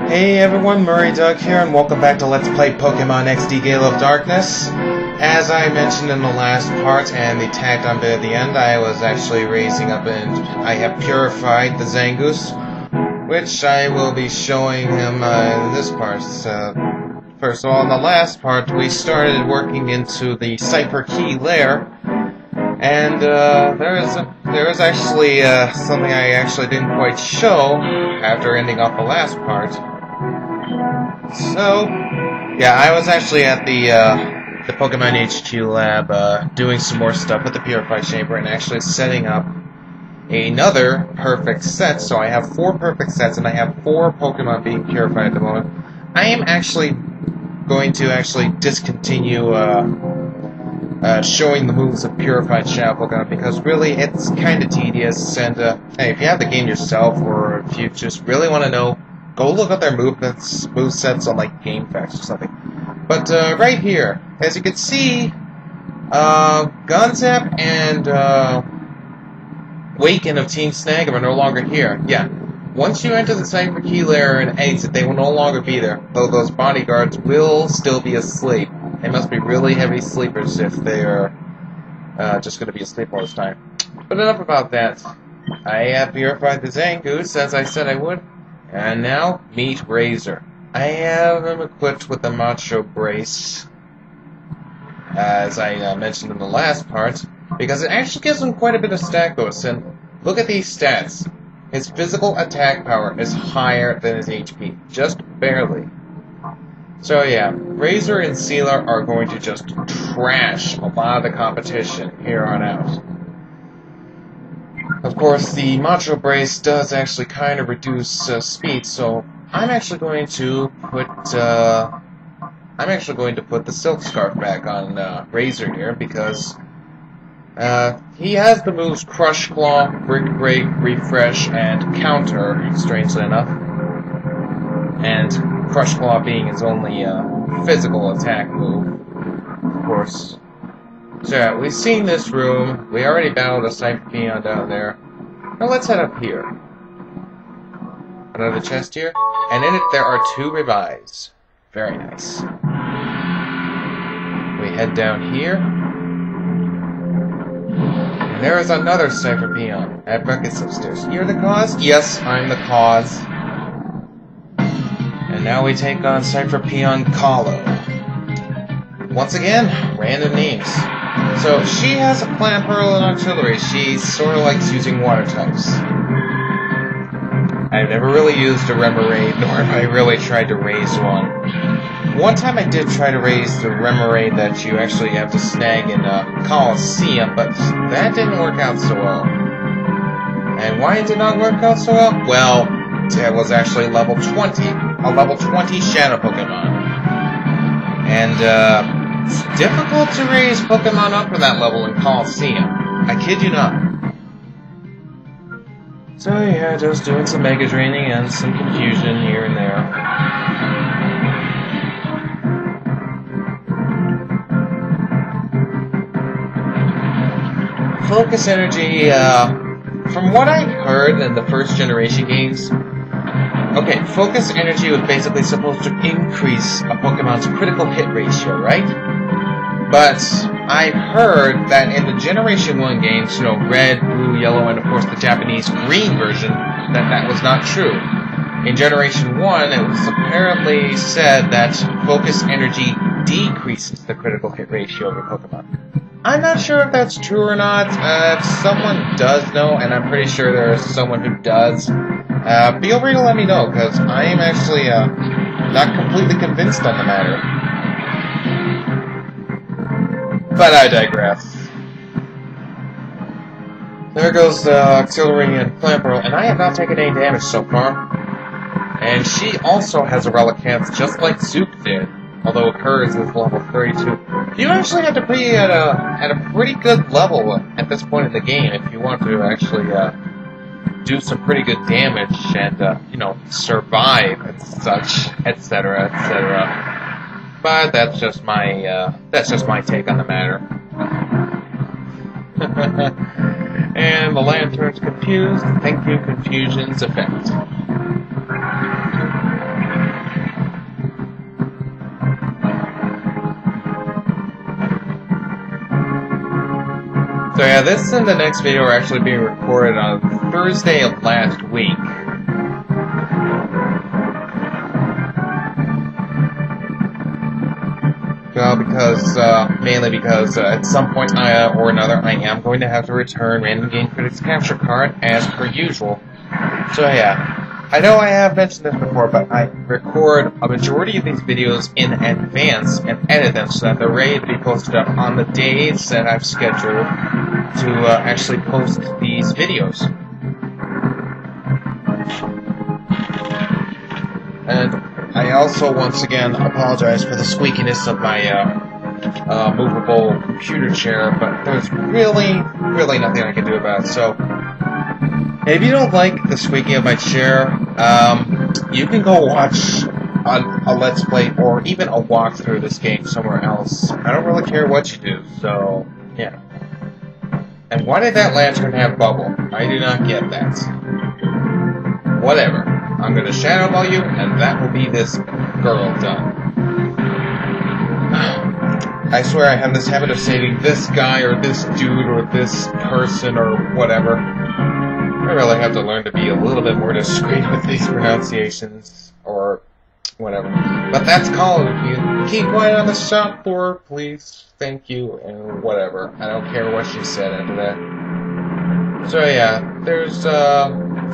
Hey everyone, Murray Doug here, and welcome back to Let's Play Pokemon XD Gale of Darkness. As I mentioned in the last part, and the tagged on bit at the end, I was actually raising up and I have purified the Zangoose, which I will be showing him in this part. First of all, in the last part, we started working into the Cipher Key lair, and there is actually something I actually didn't quite show after ending off the last part. So, yeah, I was actually at the Pokemon HQ lab doing some more stuff with the Purified Chamber and actually setting up another perfect set. So I have 4 perfect sets and I have 4 Pokemon being purified at the moment. I am actually going to discontinue showing the moves of Purified Shadow Pokémon because really it's kind of tedious, and hey, if you have the game yourself or if you just really want to know, go look up their movesets on like GameFAQs or something. But right here, as you can see, Gunzap and Waken of Team Snag'em are no longer here. Yeah, once you enter the Cipher Key lair and exit, they will no longer be there, though those bodyguards will still be asleep. They must be really heavy sleepers if they are just going to be asleep all this time. But enough about that. I have purified the Zangoose, as I said I would. And now, meet Razor. I have him equipped with the Macho Brace, as I mentioned in the last part, because it actually gives him quite a bit of stat boost. And look at these stats. His physical attack power is higher than his HP, just barely. So yeah, Razor and Sealer are going to just trash a lot of the competition here on out. Of course, the Macho Brace does actually kind of reduce speed, so I'm actually going to put the Silk Scarf back on Razor here because he has the moves Crush Claw, Brick Break, Refresh, and Counter, strangely enough. And Crush Claw being his only physical attack move, of course. So yeah, we've seen this room. We already battled a Cipher Peon down there. Now let's head up here. Another chest here, and in it there are 2 revives. Very nice. We head down here. And there is another Cipher Peon at Bucket's upstairs. You're the cause? Yes, I'm the cause. And now we take on Cipher Peon Kahlo. Once again, random names. So, she has a Plant Pearl and Artillery. She sort of likes using water types. I've never really used a Remoraid, nor have I really tried to raise one. One time I did try to raise the Remoraid that you actually have to snag in Coliseum, but that didn't work out so well. And why it did not work out so well? Well, it was actually level 20. A level 20 Shadow Pokémon. And, it's difficult to raise Pokemon up to that level in Coliseum. I kid you not. So yeah, just doing some Mega Draining and some confusion here and there. Focus Energy, from what I heard in the first generation games, okay, Focus Energy was basically supposed to increase a Pokemon's critical hit ratio, right? But I've heard that in the Generation 1 games, you know, Red, Blue, Yellow, and of course the Japanese Green version, that was not true. In Generation 1, it was apparently said that Focus Energy decreases the critical hit ratio of a Pokemon. I'm not sure if that's true or not. If someone does know, and I'm pretty sure there's someone who does, feel free to let me know, because I am actually not completely convinced on the matter. But I digress. There goes the Auxiliary and Plant Pearl, and I have not taken any damage so far. And she also has a Relicanth just like Zook did, although hers is level 32. You actually have to be at a pretty good level at this point in the game if you want to actually do some pretty good damage and you know, survive and such, etc., etc. But that's just my take on the matter. And the Lantern's confused. Thank you, Confusion's effect. So yeah, this and the next video are actually being recorded on Thursday of last week. Well, mainly because at some point or another I am going to have to return Random Game Critics capture card as per usual. So yeah, I know I have mentioned this before, but I record a majority of these videos in advance and edit them so that they're ready to be posted up on the days that I've scheduled to actually post these videos. And I also, once again, apologize for the squeakiness of my movable computer chair, but there's really nothing I can do about it. So, if you don't like the squeaking of my chair, you can go watch a Let's Play or even a walkthrough of this game somewhere else. I don't really care what you do, so, yeah. And why did that lantern have bubble? I do not get that. Whatever. I'm gonna shadow ball you, and that will be this girl done. I swear I have this habit of saying this guy, or this dude, or this person, or whatever. I really have to learn to be a little bit more discreet with these pronunciations, or whatever. But that's called it. You keep quiet on the shop floor, please, thank you, and whatever. I don't care what she said after that. So yeah, there's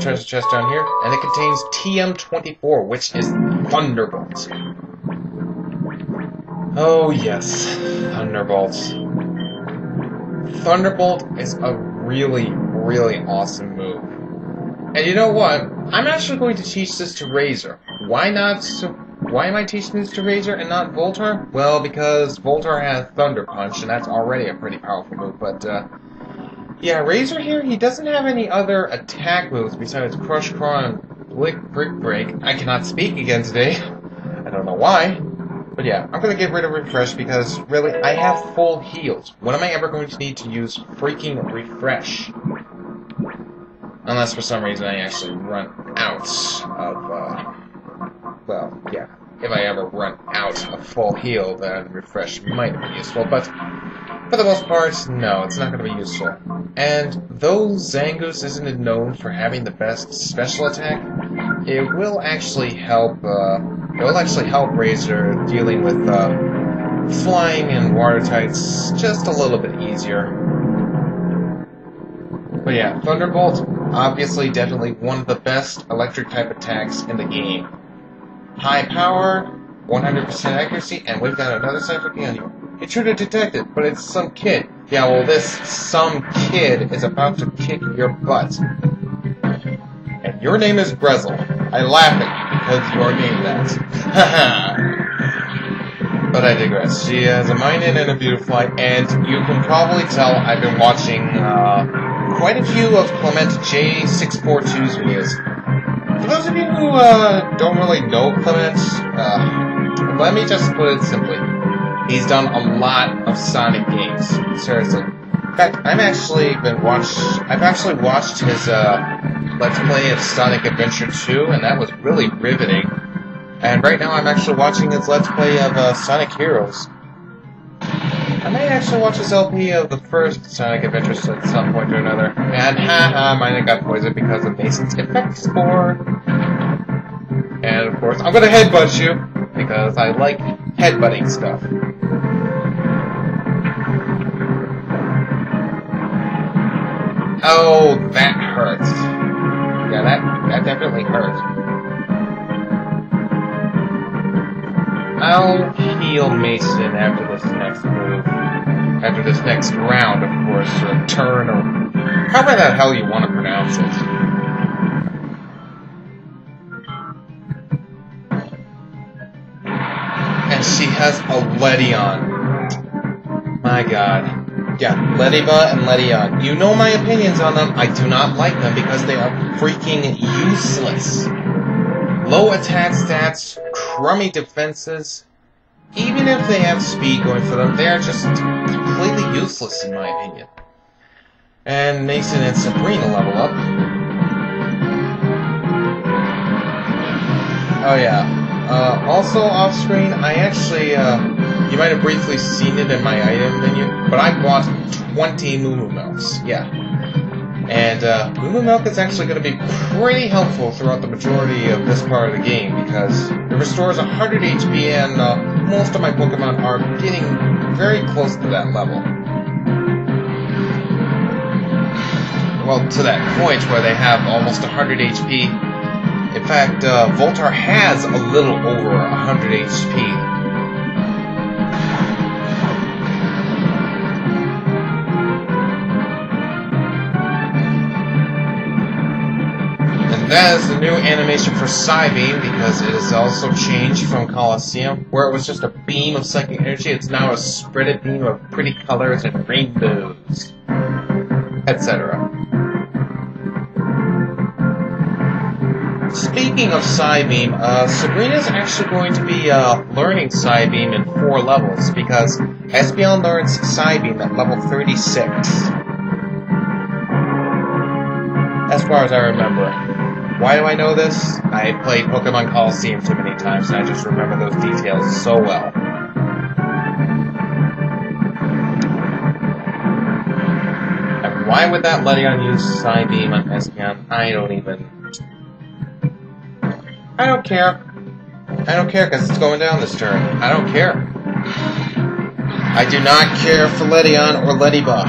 treasure chest down here, and it contains TM24, which is Thunderbolt. Oh yes, Thunderbolt. Thunderbolt is a really awesome move. And you know what? I'm actually going to teach this to Razor. Why not? Why am I teaching this to Razor and not Voltar? Well, because Voltar has Thunder Punch, and that's already a pretty powerful move, but yeah, Razor here, he doesn't have any other attack moves besides Crush Claw and Brick Break. I cannot speak again today. I don't know why. But yeah, I'm gonna get rid of Refresh because, really, I have full heals. When am I ever going to need to use freaking Refresh? Unless for some reason I actually run out of, well, yeah. If I ever run out of full heal, then Refresh might be useful, but for the most part, no, it's not going to be useful. And though Zangoose isn't known for having the best special attack, it will actually help, Razor dealing with, flying and water types just a little bit easier. But yeah, Thunderbolt, obviously definitely one of the best electric type attacks in the game. High power, 100% accuracy, and we've got another Cypher on you. You should have detected, but it's some kid. Yeah, well, this some kid is about to kick your butt. And your name is Brezel. I laugh at you because you are named that. Haha. But I digress. She has a mind and a beautiful eye, and you can probably tell I've been watching quite a few of Clement J642's videos. For those of you who don't really know Clement, let me just put it simply. He's done a lot of Sonic games. Seriously. In fact, I've actually watched his Let's Play of Sonic Adventure 2, and that was really riveting. And right now I'm actually watching his Let's Play of Sonic Heroes. I may actually watch his LP of the first Sonic Adventures at some point or another. And haha, mine got poisoned because of Mason's effect score. And of course, I'm gonna headbutt you, because I like headbutting stuff. Oh, that hurts. Yeah, that definitely hurt. I'll heal Mason after this next move. After this next round, of course, or turn, or however the hell you want to pronounce it. And she has a Ledion. My god. Yeah, Lediva and Ledion. You know my opinions on them. I do not like them because they are freaking useless. Low attack stats, crummy defenses. Even if they have speed going for them, they are just completely useless in my opinion. And Mason and Sabrina level up. Oh yeah. Also off screen, I actually you might have briefly seen it in my item menu, but I bought 20 Moo Milks. Yeah. And Moo Milk is actually going to be pretty helpful throughout the majority of this part of the game because it restores 100 HP and most of my Pokemon are getting very close to that level. Well, to that point where they have almost 100 HP. In fact, Voltar has a little over 100 HP. That is the new animation for Psybeam because it has also changed from Colosseum, where it was just a beam of psychic energy. It's now a spreaded beam of pretty colors and rainbows, etc. Speaking of Psybeam, Sabrina's actually going to be learning Psybeam in 4 levels because Espeon learns Psybeam at level 36. As far as I remember. Why do I know this? I played Pokemon Colosseum too many times and I just remember those details so well. And why would that Ledion use Psybeam on Espeon? I don't care. I don't care because it's going down this turn. I don't care. I do not care for Ledion or Lediba.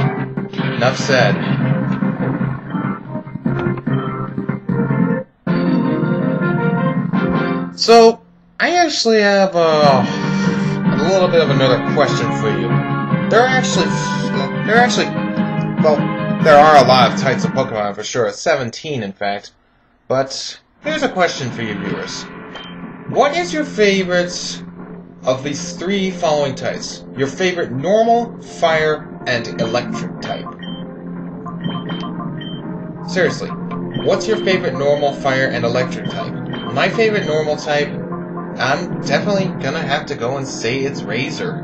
Enough said. So, I actually have a little bit of another question for you. There are a lot of types of Pokemon for sure, 17 in fact. But here's a question for you viewers. What is your favorite of these 3 following types? Your favorite normal, fire, and electric type? Seriously, what's your favorite normal, fire, and electric type? My favorite normal type, I'm definitely gonna have to go and say it's Razor.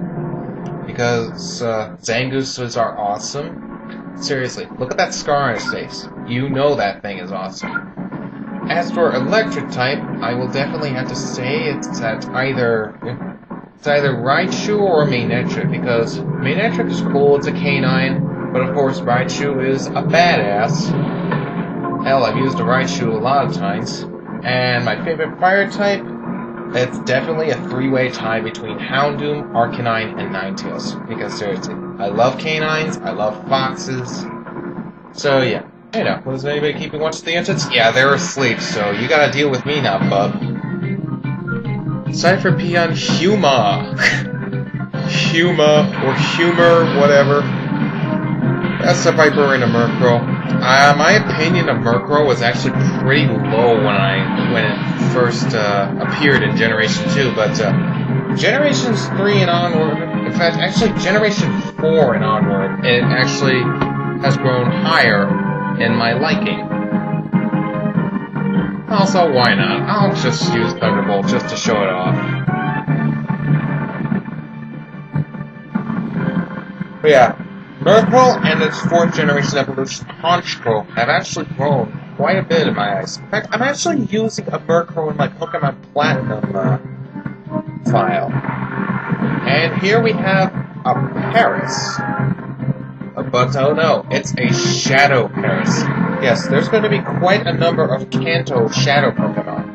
Because Zangooses are awesome. Seriously, look at that scar on his face. You know that thing is awesome. As for electric type, I will definitely have to say it's either Raichu or Manectric, because Manectric is cool, it's a canine, but of course Raichu is a badass. Hell, I've used a Raichu a lot of times. And my favorite fire type, it's definitely a 3-way tie between Houndoom, Arcanine, and Ninetales. Because seriously, I love canines, I love foxes. So yeah. Hey now, was anybody keeping watch at the entrance? Yeah, they're asleep, so you gotta deal with me now, bub. Cypher Peon Huma. Huma, or Humor, whatever. That's a Viper and a Murkrow. My opinion of Murkrow was actually pretty low when it first appeared in Generation 2, but Generations 3 and onward, in fact, actually Generation 4 and onward, it actually has grown higher in my liking. Also, why not? I'll just use Thunderbolt just to show it off. But yeah. Murkrow and its 4th generation evolution, Honchkrow, have actually grown quite a bit in my eyes. In fact, I'm actually using a Murkrow in my Pokemon Platinum file. And here we have a Paris. But oh no, it's a Shadow Paris. Yes, there's going to be quite a number of Kanto Shadow Pokemon.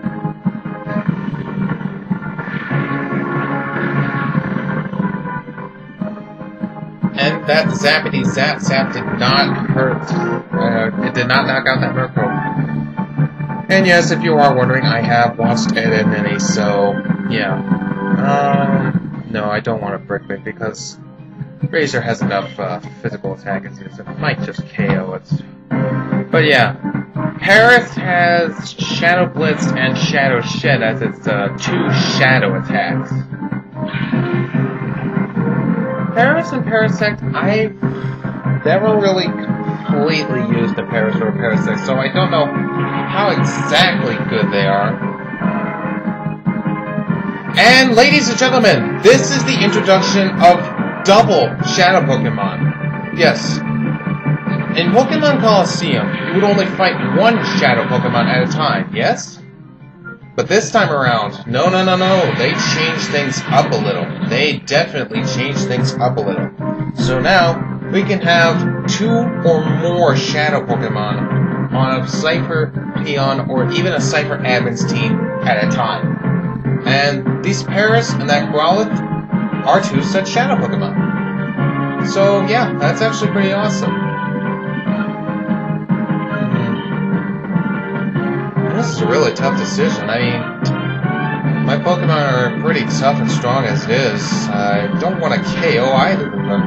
And that Zappity Zap Zap did not hurt. It did not knock out that Murkrow. And yes, if you are wondering, I have watched Ed and Mini, so yeah. No, I don't want to Brick Break because Razor has enough physical attack as it is. It might just KO it. But yeah, Paris has Shadow Blitz and Shadow Shed as its 2 shadow attacks. Paris and Parasect, I've never really completely used a Paris or a Parasect, so I don't know how exactly good they are. And ladies and gentlemen, this is the introduction of double Shadow Pokemon. Yes. In Pokemon Colosseum, you would only fight 1 Shadow Pokemon at a time, yes? But this time around, no, they changed things up a little. They definitely changed things up a little. So now, we can have 2 or more Shadow Pokemon on a Cypher, Peon, or even a Cypher Admin's team at a time. And these Paras and that Growlithe are 2 such Shadow Pokemon. So yeah, that's actually pretty awesome. This is a really tough decision. I mean, my Pokemon are pretty tough and strong as it is. I don't want to KO either of them.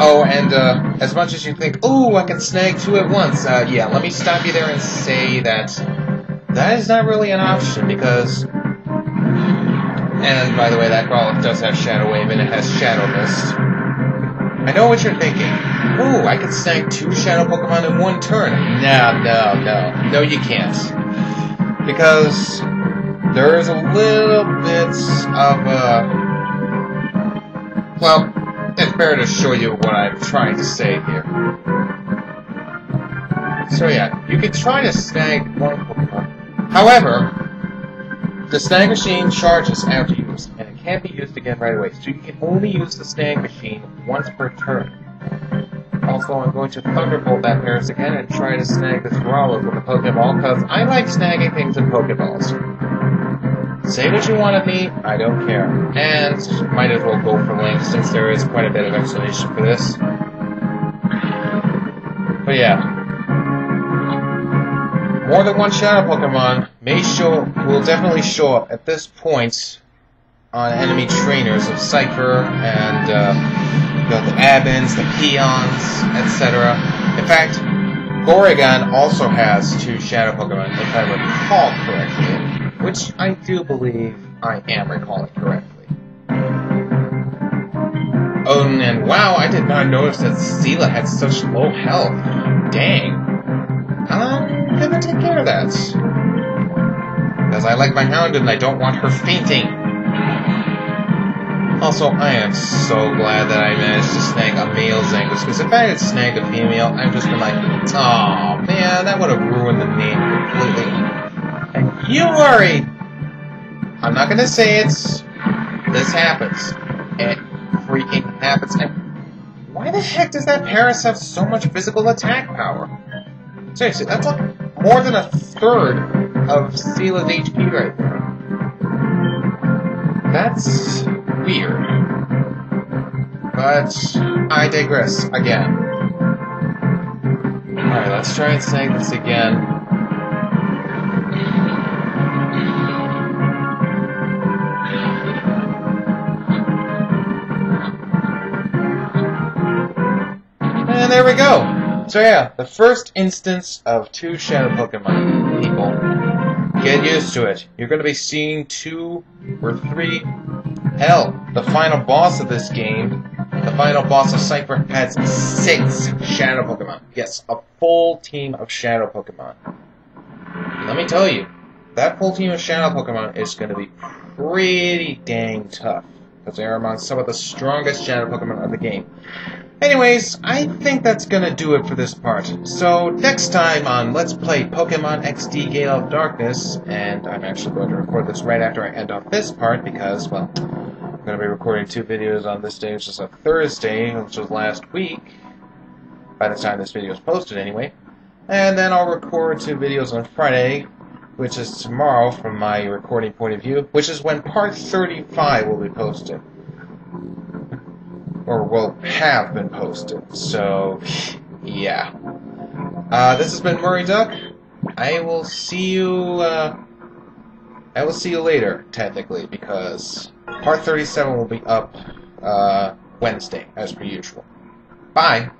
Oh, and as much as you think, oh, I can snag 2 at once, yeah, let me stop you there and say that that is not really an option because... And by the way, that Growlithe does have Shadow Wave and it has Shadow Mist. I know what you're thinking. Ooh, I can snag 2 Shadow Pokemon in 1 turn. No, you can't. Because there is a little bit of well, it's better to show you what I'm trying to say here. So yeah, you can try to snag 1 Pokemon. However, the snag machine charges after use, and it can't be used again right away, so you can only use the snag machine once per turn. Also, I'm going to Thunderbolt that Paras again and try to snag this Growlithe with a Pokeball, because I like snagging things in Pokeballs. Say what you want of me, I don't care. And might as well go for length, since there is quite a bit of explanation for this. But yeah. More than 1 Shadow Pokemon will definitely show up at this point on enemy trainers of Cypher and the Abins, the Peons, etc. In fact, Goregon also has 2 Shadow Pokemon, if I recall correctly, which I do believe I am recalling correctly. Oh, and wow, I did not notice that Seela had such low health. Dang. I'm gonna take care of that. Because I like my Hound and I don't want her fainting. Also, I am so glad that I managed to snag a male Zangus, because if I had snagged a female, I'd just been like, oh man, that would have ruined the name completely. And you worry! I'm not gonna say it's... This happens. It freaking happens. And why the heck does that Paras have so much physical attack power? Seriously, that's like more than 1/3 of Seela's HP right there. That's weird. But I digress again. Alright, let's try and snag this again. And there we go! So yeah, the first instance of 2 Shadow Pokemon, people. Get used to it. You're going to be seeing 2 or 3. Hell, the final boss of this game, the final boss of Cypher, has 6 Shadow Pokemon. Yes, a full team of Shadow Pokemon. Let me tell you, that full team of Shadow Pokemon is going to be pretty dang tough, because they are among some of the strongest Shadow Pokemon of the game. Anyways, I think that's gonna do it for this part. So, next time on Let's Play Pokemon XD Gale of Darkness, and I'm actually going to record this right after I end off this part, because, well, I'm gonna be recording 2 videos on this day, which is a Thursday, which was last week, by the time this video is posted anyway. And then I'll record 2 videos on Friday, which is tomorrow from my recording point of view, which is when part 35 will be posted. Or will have been posted. So, yeah. This has been Murray Duck. I will see you later, technically, because part 37 will be up Wednesday, as per usual. Bye.